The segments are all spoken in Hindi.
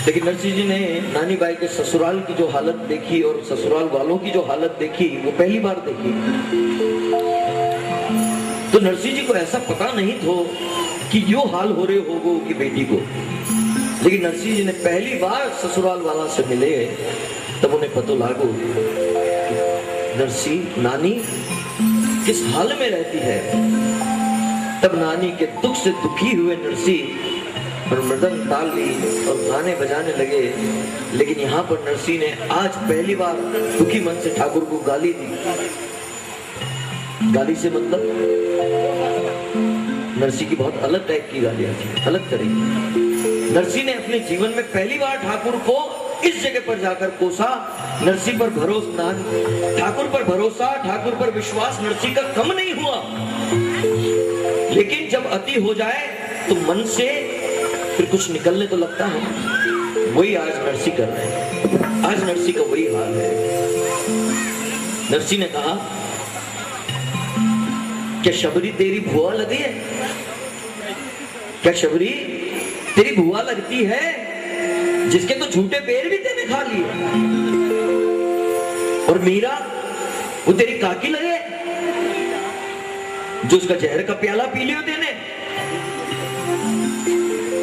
लेकिन नरसिंह जी ने नानी बाई के ससुराल की जो हालत देखी और ससुराल वालों की जो हालत देखी, वो पहली बार देखी। तो नरसिंह जी को ऐसा पता नहीं था कि यो हाल हो रहे होगो की बेटी को। लेकिन नरसिंह जी ने पहली बार ससुराल वाला से मिले, तब उन्हें पता लागो नरसिंह नानी किस हाल में रहती है। तब नानी के दुख से दुखी हुए नरसिंह और मृदंग ताल ली और गाने बजाने लगे। लेकिन यहाँ पर नरसिंह ने आज पहली बार दुखी मन से ठाकुर को गाली दी। गाली से मतलब नरसिंह की बहुत अलग टाइप की गालियां थी, अलग तरह की। नरसिंह ने अपने जीवन में पहली बार ठाकुर को इस जगह पर जाकर कोसा। नरसिंह पर भरोसा, ठाकुर पर भरोसा, ठाकुर पर विश्वास नरसिंह का कम नहीं हुआ। लेकिन जब अति हो जाए तो मन से फिर कुछ निकलने तो लगता है। वही आज नरसिंह कर रहे हैं। आज नरसिंह का वही हाल है। नरसिंह ने कहा, क्या शबरी तेरी भुआ लगी है? क्या शबरी तेरी भुआ लगती है, जिसके तो झूठे पैर भी तेने खा लिए? और मीरा वो तेरी काकी लगे, जो उसका जहर का प्याला पी लियो तेने?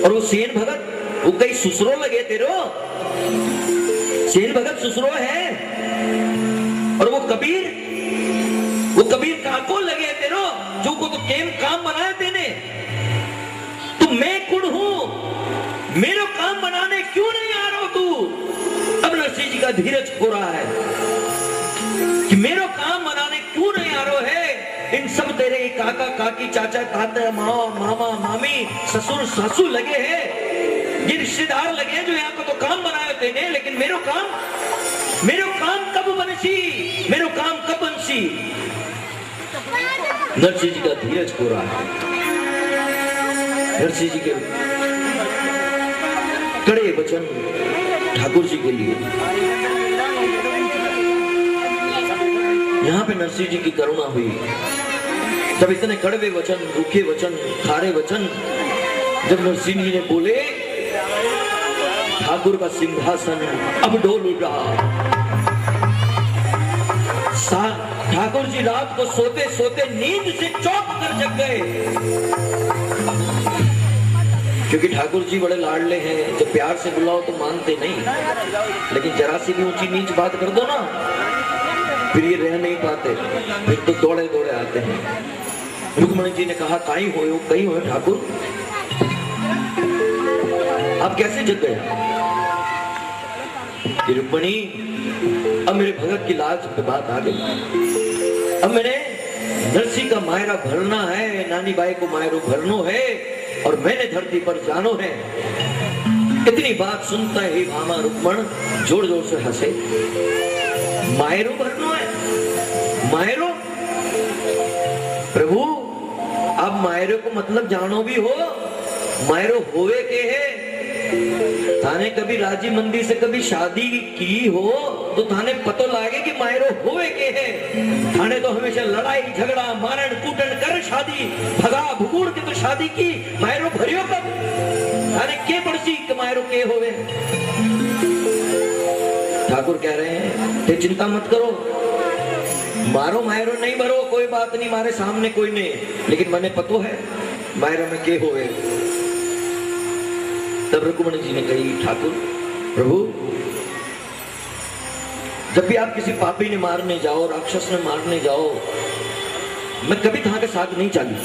और वो सेन भगत वो कई ससुरो लगे तेरो? सेन भगत ससुरो है। और वो कबीर काको लगे तेरो, जो को तो केम काम बनाए तेने? तो मैं कुड़ हूं, मेरे काम बनाने क्यों नहीं आ रहा तू? अब नरसिंह जी का धीरज खो रहा है कि मेरे काम बनाने क्यों नहीं आ रहा है? इन सब तेरे काका काकी चाचा ताता मामा मामी ससुर सासू लगे हैं, ये रिश्तेदार लगे हैं जो यहाँ को तो काम बनाए तेने, लेकिन मेरो काम कब बनसी? मेरो काम कब बनसी? नरसिंह जी का धीरज खो रहा है। नरसिंह जी के कड़े वचन ठाकुर जी के लिए। यहाँ पे नरसिंह जी की करुणा हुई। जब इतने कड़वे वचन, रूखे वचन, खारे वचन जब नरसिंह जी ने बोले, ठाकुर का सिंहासन अब डोल उठा। ठाकुर जी रात को सोते सोते नींद से चौंक कर जग गए, क्योंकि ठाकुर जी बड़े लाडले हैं। जब प्यार से बुलाओ तो मानते नहीं, लेकिन जरा सी भी ऊंची नीच बात कर दो ना, फिर ये रह नहीं पाते, फिर तो दौड़े दौड़े आते हैं। रुक्मणी जी ने कहा, कहीं हो ठाकुर, आप कैसे जग गए? रुक्मणी, अब मेरे भगत की लाज पे बात आ गई। अब मैंने नरसिंह का मायरा भरना है, नानी बाई को मायरो भरनो है, और मैंने धरती पर जानो है। इतनी बात सुनता ही भामा रुक्मण जोर जोर से हंसे। मायरो भरनो है? मायरो? प्रभु, आप मायरो को मतलब जानो भी हो? मायरो होवे के है? थाने कभी राजी मंदी से कभी शादी की हो तो थाने पतो लागे कि मायरो होवे के है। थाने तो हमेशा लड़ाई झगड़ा मारण कूटन कर शादी भगा भुगुड़ के तो शादी की। मायरो भरियो कब? थाने के पड़सी कि मायरो के होवे? ठाकुर कह रहे हैं, ते चिंता मत करो, मारो मायरो नहीं भरो, कोई बात नहीं, मारे सामने कोई नहीं, लेकिन मने पतो है मायरो में के होवे। तब रुक्मणी जी ने कही, ठाकुर प्रभु, जब भी आप किसी पापी ने मारने जाओ, राक्षस ने मारने जाओ, मैं कभी था के साथ नहीं चाली,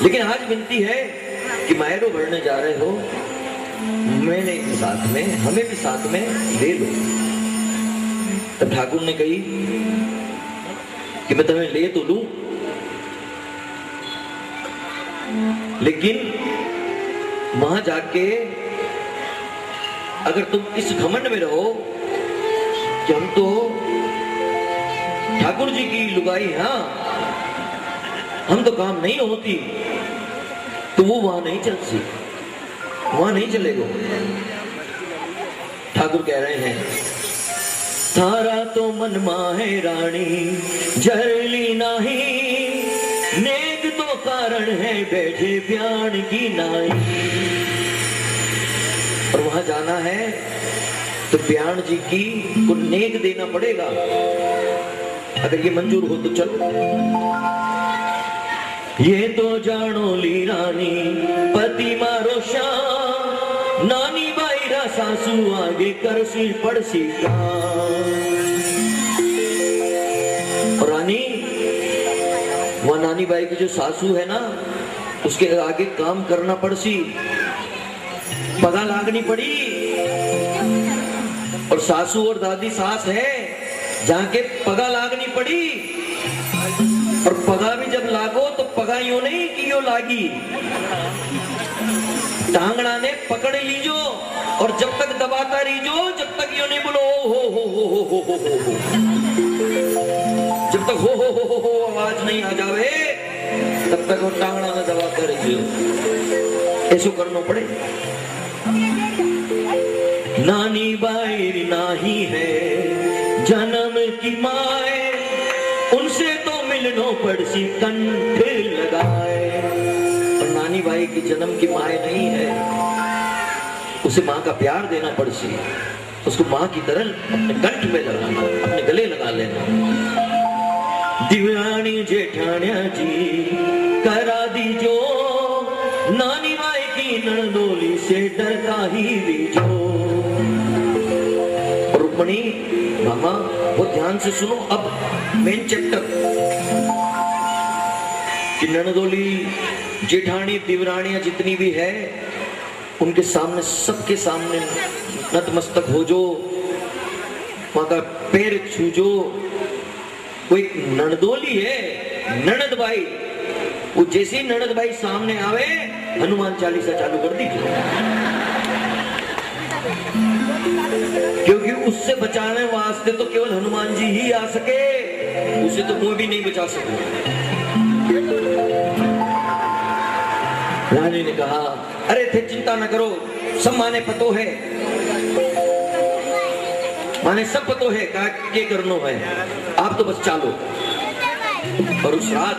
लेकिन आज विनती है कि मायरो भरने जा रहे हो, मैंने भी साथ में, हमें भी साथ में ले लो। तब ठाकुर ने कही कि मैं तुम्हें ले तो लूं, लेकिन वहां जाके अगर तुम इस घमंड में रहो कि हम तो ठाकुर जी की लुगाई, हाँ हम तो काम नहीं होती, तो वो वहां नहीं चलती, वहां नहीं चलेगा। ठाकुर कह रहे हैं, थारा तो मन माहे रानी जरली नाही, नेक तो कारण है बैठे प्याण की नाई। और वहां जाना है तो ब्याण जी की को नेक देना पड़ेगा। अगर ये मंजूर हो तो चलो। ये तो जानो ली रानी पति मारो शान, नानी बाई रा सासू आगे करसी पड़सी का। और रानी, वह नानी बाई की जो सासू है ना, उसके आगे काम करना पड़सी, पगा लागनी पड़ी। और सासू और दादी सास है जाके पगा लागनी पड़ी। और पगा भी जब लागो तो पगा यूं नहीं कि यो लागी, टांगड़ा ने पकड़ लीजो और जब तक दबाता रहीजो, जब तक यो नहीं बोलो हो। जब तक हो आवाज नहीं आ जावे तब तक वो टांगड़ा में दबाता रहीजो। ऐसो करना पड़े। नानी बाई नाही है जन्म की माए, उनसे तो मिलनो पड़सी कंठ लगाए। और नानी बाई की जन्म की माए नहीं है, उसे माँ का प्यार देना पड़सी, उसको माँ की तरह अपने कंठ में लगाना, अपने गले लगा लेना। दिव्याणी जेठाण्या जी करा दीजो, नानी बाई की नणदोली से डरता ही बीजो। रुक्मणी मामा वो ध्यान से सुनो, अब मेन चैप्टर कि नणदोली जेठानी दिवरानियां जितनी भी है उनके सामने, सबके सामने नतमस्तक हो जो, मां का पैर छूजो। कोई नणदोली है, ननद भाई, वो जैसे ननद भाई सामने आवे हनुमान चालीसा चालू कर दीजिए, क्योंकि उससे बचाने वास्ते तो केवल हनुमान जी ही आ सके, उसे तो कोई भी नहीं बचा सके। रानी ने कहा, अरे थे चिंता न करो, सब माने पतो है, माने सब पतो है के करनो है, आप तो बस चालो। और उस रात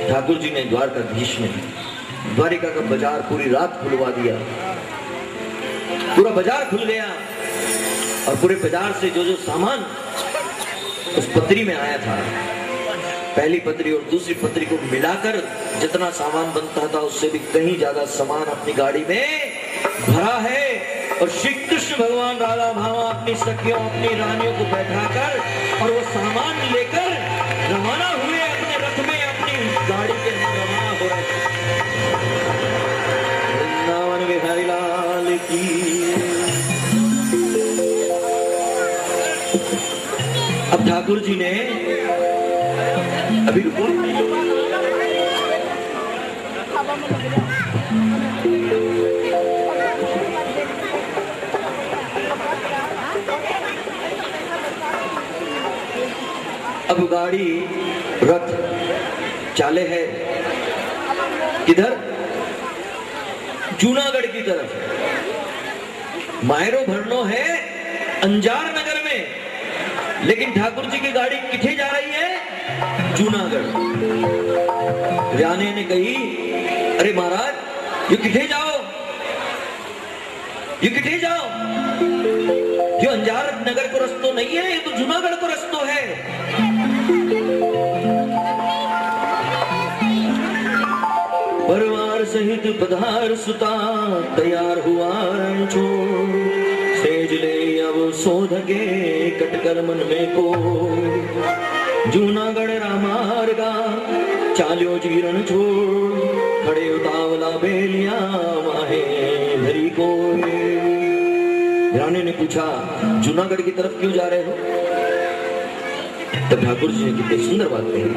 ठाकुर जी ने, द्वारकाधीश ने द्वारिका का बाजार पूरी रात खुलवा दिया। पूरा बाजार खुल गया और पूरे बाजार से जो जो सामान उस पत्री में आया था, पहली पत्री और दूसरी पत्री को मिलाकर जितना सामान बनता था उससे भी कहीं ज्यादा सामान अपनी गाड़ी में भरा है। और श्री कृष्ण भगवान राधा भावा अपनी सखियों, अपनी रानियों को बैठाकर और वो सामान लेकर रवाना हुए अपने रथ में, अपनी गाड़ी के रवाना हो रहे थे। वृंदावन बिहारी लाल की। अब ठाकुर जी ने, अभी रुको, अब गाड़ी रथ चाले है किधर? जूनागढ़ की तरफ। मायरो भरनो है अंजार नगर में, लेकिन ठाकुर जी की गाड़ी किथे जा रही है? जूनागढ़। रानी ने कही, अरे महाराज ये किथे जाओ, ये किथे जाओ, जो अंजार नगर को रस्तो नहीं है, ये तो जूनागढ़ को रस्तो है। परिवार सहित पधार सुता, तैयार हुआ छोड़, सेज ले अब सोधके कटकर मन में को। जूनागढ़ रामार्गा चाल्यो जीरण छोड़, खड़े उतावला बेलिया माहे धरी को। रानी ने पूछा, जूनागढ़ की तरफ क्यों जा रहे हो? तब ठाकुर जी ने कितनी सुंदर बात कही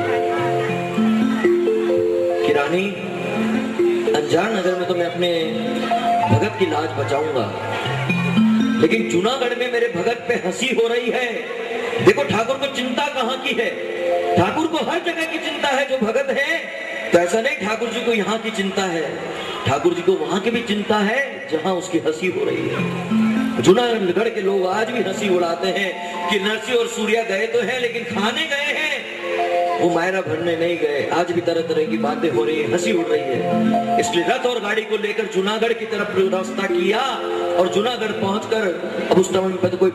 कि रानी, अंजार नगर में तो मैं अपने भगत की लाज बचाऊंगा, लेकिन जूनागढ़ में मेरे भगत पे हंसी हो रही है। देखो ठाकुर को चिंता कहाँ की है, ठाकुर को हर जगह की चिंता है। जो भगत है तो ऐसा नहीं ठाकुर जी को यहाँ की चिंता है, ठाकुर जी को वहां की भी चिंता है जहां उसकी हंसी हो रही है। जूनागढ़ के लोग आज भी हंसी उड़ाते हैं कि नरसिंह और सूर्या गए तो हैं लेकिन खाने गए हैं। वो मायरा भरने नहीं गए। आज भी तरह तरह की बातें हो रही है, हंसी उड़ रही है। इसलिए रथ और गाड़ी को लेकर जूनागढ़ की तरफ रास्ता किया और जूनागढ़ पहुंचकर अब उस टाइम पे तो कोई